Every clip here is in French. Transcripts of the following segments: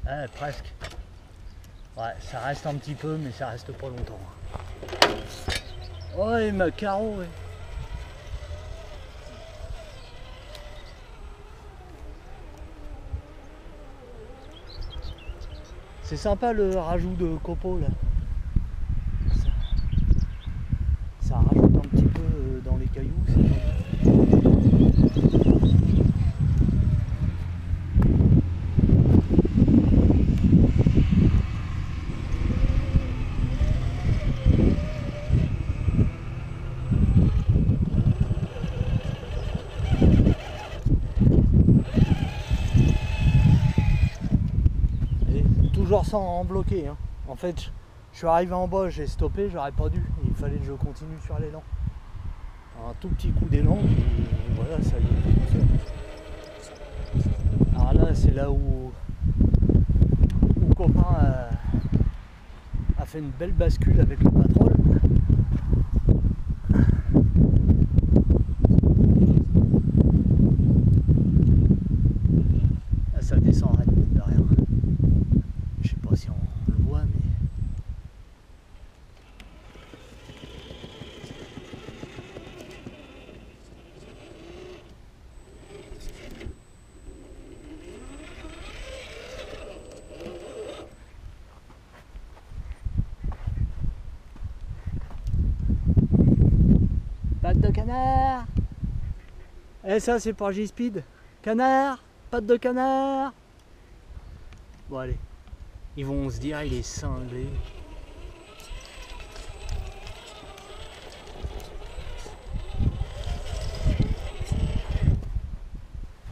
Ouais, presque. Ouais, ça reste un petit peu, mais ça reste pas longtemps. Oh, et ma carreau, ouais. C'est sympa le rajout de copeaux là. Ça rajoute un petit peu dans les cailloux, c'est pas mal. Toujours sans bloquer. Hein. En fait, je suis arrivé en bas, j'ai stoppé, j'aurais pas dû. Il fallait que je continue sur l'élan. Un tout petit coup d'élan, et voilà, ça y est. Alors là, c'est là où copain a fait une belle bascule avec le Patrol. Là, ça descend à de rien. Je sais pas si on le voit, mais... Patte de canard. Et ça c'est pour J-Speed. Canard, patte de canard. Bon allez, ils vont se dire il est cinglé.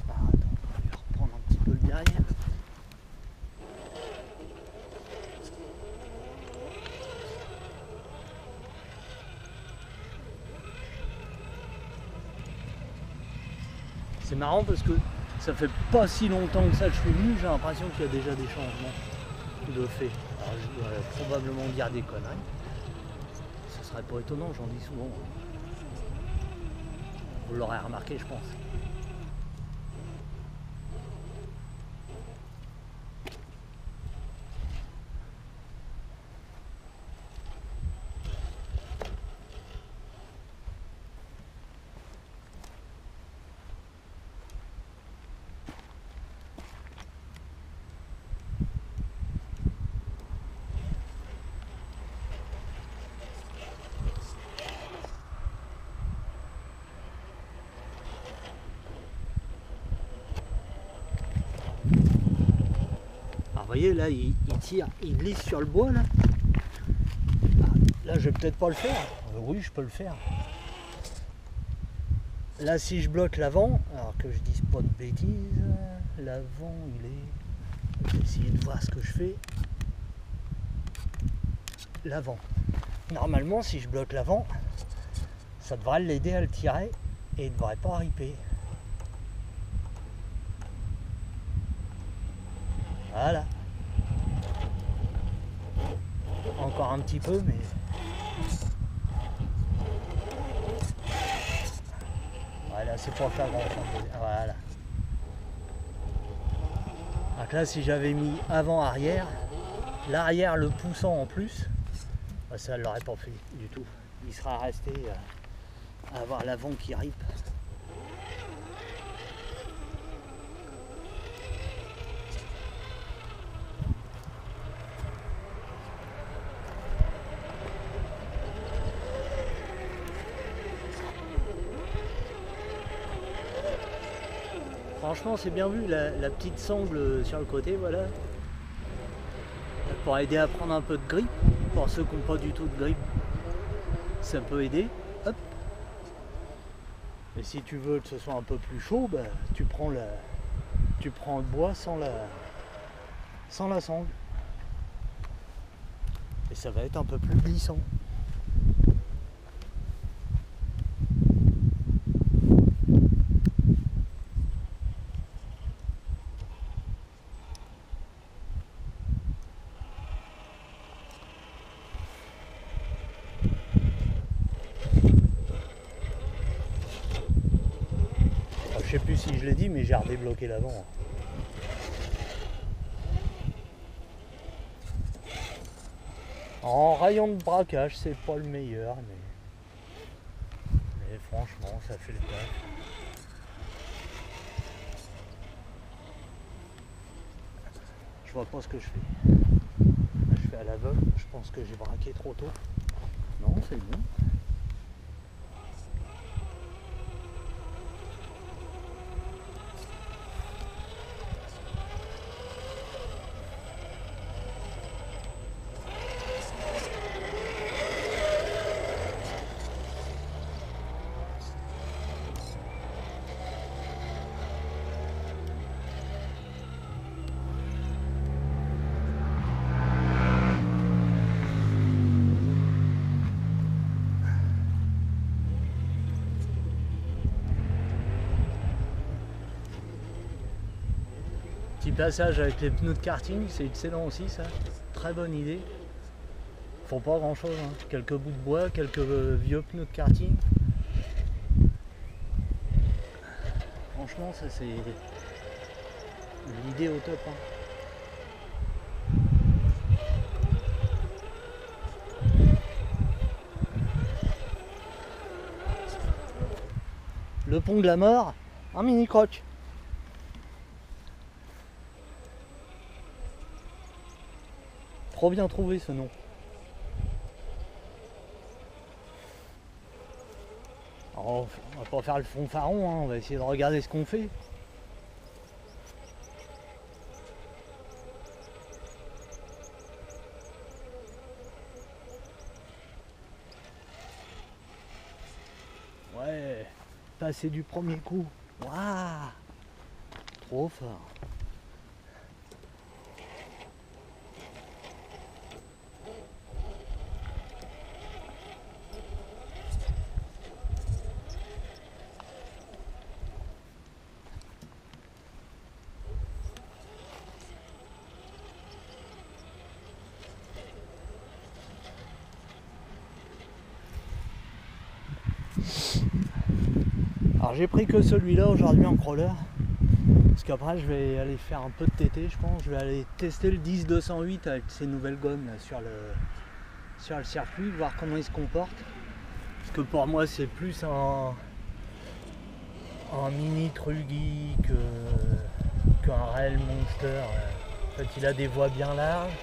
Ah, attends, on va lui reprendre un petit peu le derrière. C'est marrant parce que ça fait pas si longtemps que ça que je suis venu, j'ai l'impression qu'il y a déjà des changements de fait. Alors je dois probablement dire des conneries. Ce serait pas étonnant, j'en dis souvent. Vous l'aurez remarqué, je pense. Vous voyez là il tire, il glisse sur le bois là. Là je vais peut-être pas le faire. Oui je peux le faire. Là si je bloque l'avant, alors que je dise pas de bêtises, l'avant il est... Je vais essayer de voir ce que je fais. L'avant. Normalement si je bloque l'avant, ça devrait l'aider à le tirer et il ne devrait pas riper. Voilà. Encore un petit peu, mais... Voilà, c'est pour faire grand chose. Voilà. Donc là, si j'avais mis avant-arrière, l'arrière le poussant en plus, bah, ça ne l'aurait pas fait du tout. Il sera resté à avoir l'avant qui ripe. Franchement c'est bien vu la petite sangle sur le côté, voilà. Pour aider à prendre un peu de grippe. Pour ceux qui n'ont pas du tout de grippe, ça peut aider. Hop. Et si tu veux que ce soit un peu plus chaud, bah, tu prends le bois sans la sangle. Et ça va être un peu plus glissant. Je sais plus si je l'ai dit, mais j'ai redébloqué l'avant. En rayon de braquage, c'est pas le meilleur, mais franchement, ça fait le taf. Je vois pas ce que je fais. Là, je fais à l'aveugle. Je pense que j'ai braqué trop tôt. Non, c'est bon. Petit passage avec les pneus de karting, c'est excellent aussi ça. Très bonne idée. Faut pas grand chose, hein. Quelques bouts de bois, quelques vieux pneus de karting. Franchement ça c'est l'idée au top. Hein. Le pont de la mort, un mini croc. Trop bien trouvé ce nom. Alors, on va pas faire le fanfaron, hein, on va essayer de regarder ce qu'on fait. Ouais, passer du premier coup. Waouh, trop fort. Alors j'ai pris que celui-là aujourd'hui en crawler, parce qu'après je vais aller faire un peu de TT, je pense. Je vais aller tester le 10-208 avec ces nouvelles gommes là, sur le circuit, voir comment il se comporte. Parce que pour moi c'est plus un mini Truggy qu'un Rail Monster. En fait il a des voies bien larges.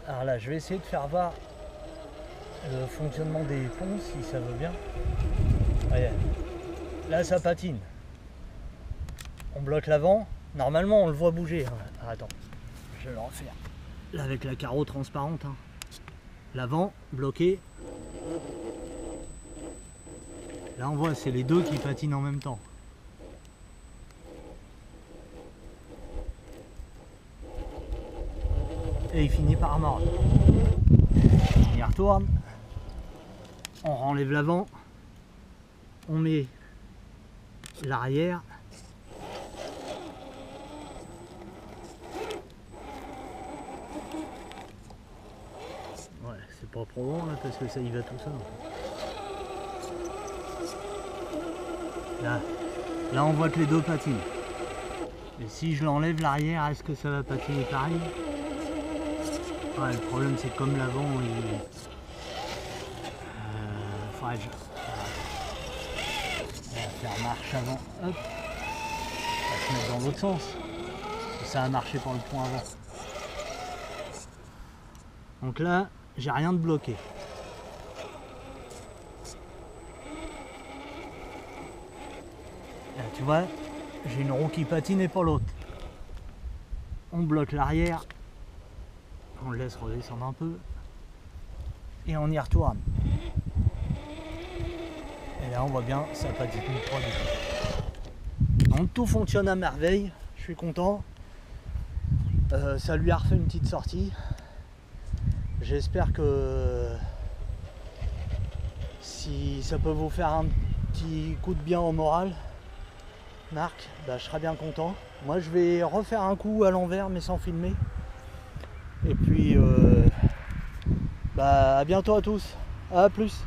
Alors là, je vais essayer de faire voir le fonctionnement des ponts, si ça veut bien. Voyez. Là, ça patine. On bloque l'avant. Normalement, on le voit bouger. Ah, attends, je vais le refaire. Là, avec la carreau transparente. Hein. L'avant, bloqué. Là, on voit, c'est les deux qui patinent en même temps. Et il finit par mordre. On y retourne, on renlève l'avant, on met l'arrière. Ouais, c'est pas trop long là parce que ça y va tout seul. Là on voit que les deux patinent. Et si je l'enlève l'arrière, est-ce que ça va patiner pareil? Ouais, le problème c'est que comme l'avant, il faudrait que on va faire marche avant, hop, on va se mettre dans l'autre sens. Et ça a marché pour le pont avant. Donc là, j'ai rien de bloqué. Là, tu vois, j'ai une roue qui patine et pas l'autre. On bloque l'arrière. On le laisse redescendre un peu et on y retourne. Et là on voit bien ça patine pas du tout. Donc tout fonctionne à merveille, je suis content. Ça lui a refait une petite sortie. J'espère que si ça peut vous faire un petit coup de bien au moral, Marc, bah, je serai bien content. Moi je vais refaire un coup à l'envers mais sans filmer. Et puis, bah, à bientôt à tous. À plus.